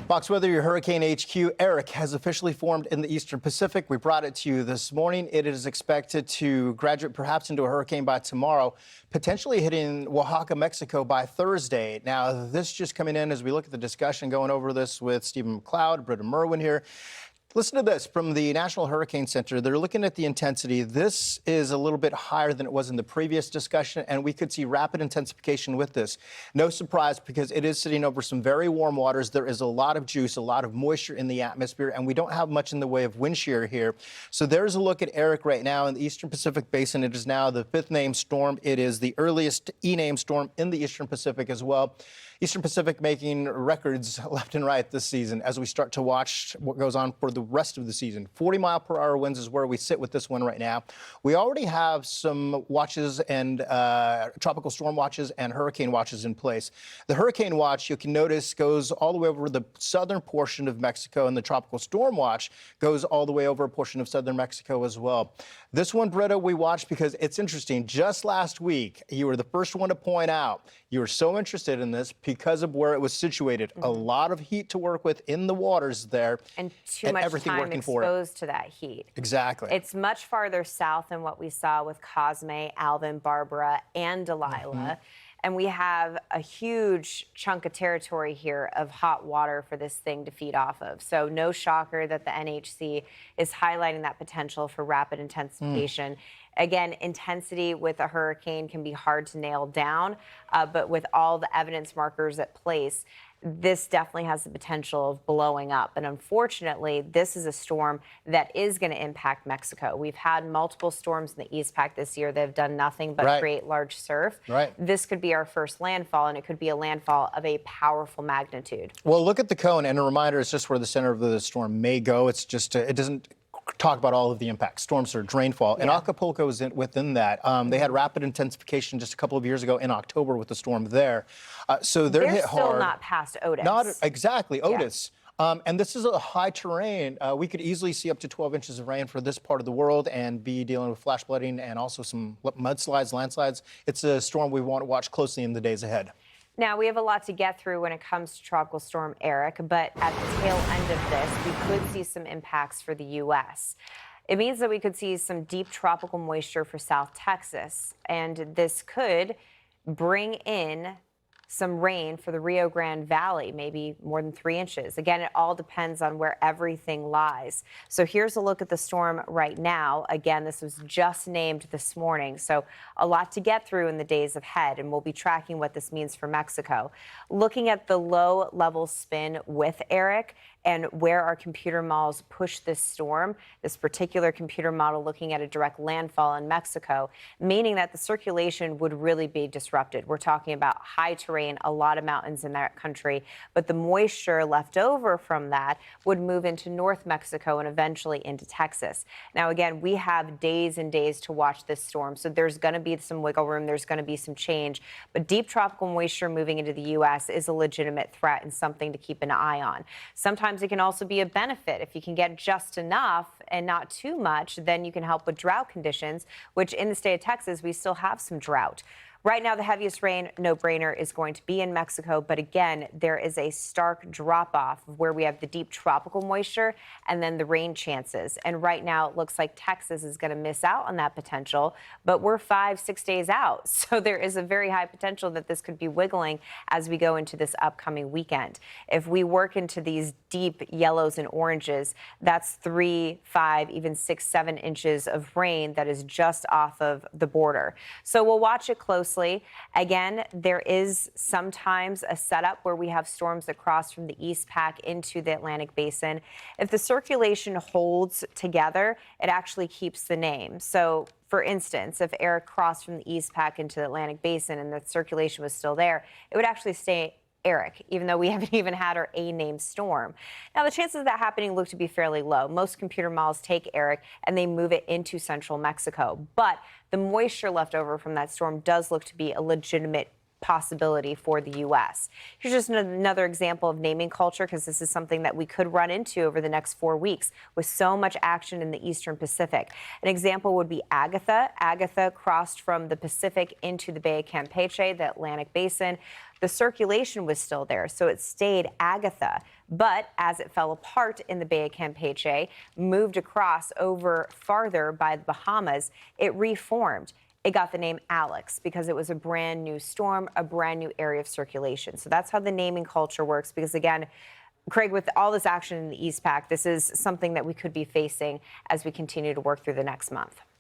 Fox Weather, your Hurricane HQ. Erick has officially formed in the Eastern Pacific. We brought it to you this morning. It is expected to graduate perhaps into a hurricane by tomorrow, potentially hitting Oaxaca, Mexico by Thursday. Now, this just coming in as we look at the discussion going over this with Stephen McLeod, Britta Merwin here. Listen to this from the National Hurricane Center. They're looking at the intensity. This is a little bit higher than it was in the previous discussion, and we could see rapid intensification with this. No surprise, because it is sitting over some very warm waters. There is a lot of juice, a lot of moisture in the atmosphere, and we don't have much in the way of wind shear here. So there's a look at Erick right now in the Eastern Pacific Basin. It is now the 5th named storm. It is the earliest E-named storm in the Eastern Pacific as well. Eastern Pacific making records left and right this season as we start to watch what goes on for the rest of the season. 40-mile-per-hour winds is where we sit with this one right now. We already have some watches and tropical storm watches and hurricane watches in place. The hurricane watch, you can notice, goes all the way over the southern portion of Mexico, and the tropical storm watch goes all the way over a portion of southern Mexico as well. This one, Britta, we watched because it's interesting. Just last week, you were the first one to point out you were so interested in this because of where it was situated. A lot of heat to work with in the waters there. And too much time exposed to that heat. Exactly. It's much farther south than what we saw with Cosme, Alvin, Barbara, and Delilah. And we have a huge chunk of territory here of hot water for this thing to feed off of. So no shocker that the NHC is highlighting that potential for rapid intensification. Again, intensity with a hurricane can be hard to nail down, but with all the evidence markers at place, this definitely has the potential of blowing up. And unfortunately, this is a storm that is going to impact Mexico. We've had multiple storms in the East Pac this year that have done nothing but create large surf. This could be our first landfall, and it could be a landfall of a powerful magnitude. Well, look at the cone, and a reminder, it's just where the center of the storm may go. It's just, it doesn't talk about all of the impacts, storm surge, rainfall, and Acapulco is within that. They had rapid intensification just a couple of years ago in October with the storm there. So they're hit hard. Still not past Otis. Not exactly, Otis. And this is a high terrain. We could easily see up to 12 inches of rain for this part of the world and be dealing with flash flooding and also some mudslides, landslides. It's a storm we want to watch closely in the days ahead. Now, we have a lot to get through when it comes to Tropical Storm Erick, but at the tail end of this, we could see some impacts for the U.S. It means that we could see some deep tropical moisture for South Texas, and this could bring in some rain for the Rio Grande Valley, maybe more than 3 inches. Again, it all depends on where everything lies. So here's a look at the storm right now. Again, this was just named this morning, so a lot to get through in the days ahead, and we'll be tracking what this means for Mexico. Looking at the low-level spin with Erick and where our computer models push this storm, this particular computer model looking at a direct landfall in Mexico, meaning that the circulation would really be disrupted. We're talking about high terrain, a lot of mountains in that country, but the moisture left over from that would move into North Mexico and eventually into Texas. Now, again, we have days and days to watch this storm, so there's going to be some wiggle room, there's going to be some change, but deep tropical moisture moving into the U.S. is a legitimate threat and something to keep an eye on. Sometimes it can also be a benefit. If you can get just enough and not too much, then you can help with drought conditions, which in the state of Texas, we still have some drought. Right now, the heaviest rain, no-brainer, is going to be in Mexico. But again, there is a stark drop-off where we have the deep tropical moisture and then the rain chances. And right now, it looks like Texas is going to miss out on that potential. But we're 5-6 days out. So there is a very high potential that this could be wiggling as we go into this upcoming weekend. If we work into these deep yellows and oranges, that's 3, 5, even 6, 7 inches of rain that is just off of the border. So we'll watch it closely. Again, there is sometimes a setup where we have storms that cross from the East Pac into the Atlantic Basin. If the circulation holds together, it actually keeps the name. So, for instance, if Erick crossed from the East Pac into the Atlantic Basin and the circulation was still there, it would actually stay Erick, even though we haven't even had our A-named storm. Now, the chances of that happening look to be fairly low. Most computer models take Erick and they move it into central Mexico. But the moisture left over from that storm does look to be a legitimate possibility for the U.S. Here's just another example of naming culture, because this is something that we could run into over the next 4 weeks with so much action in the Eastern Pacific. An example would be Agatha. Agatha crossed from the Pacific into the Bay of Campeche, the Atlantic Basin. The circulation was still there, so it stayed Agatha. But as it fell apart in the Bay of Campeche, moved across over farther by the Bahamas, it reformed. It got the name Alex because it was a brand new storm, a brand new area of circulation. So that's how the naming culture works, because again, Craig, with all this action in the East Pac, this is something that we could be facing as we continue to work through the next month.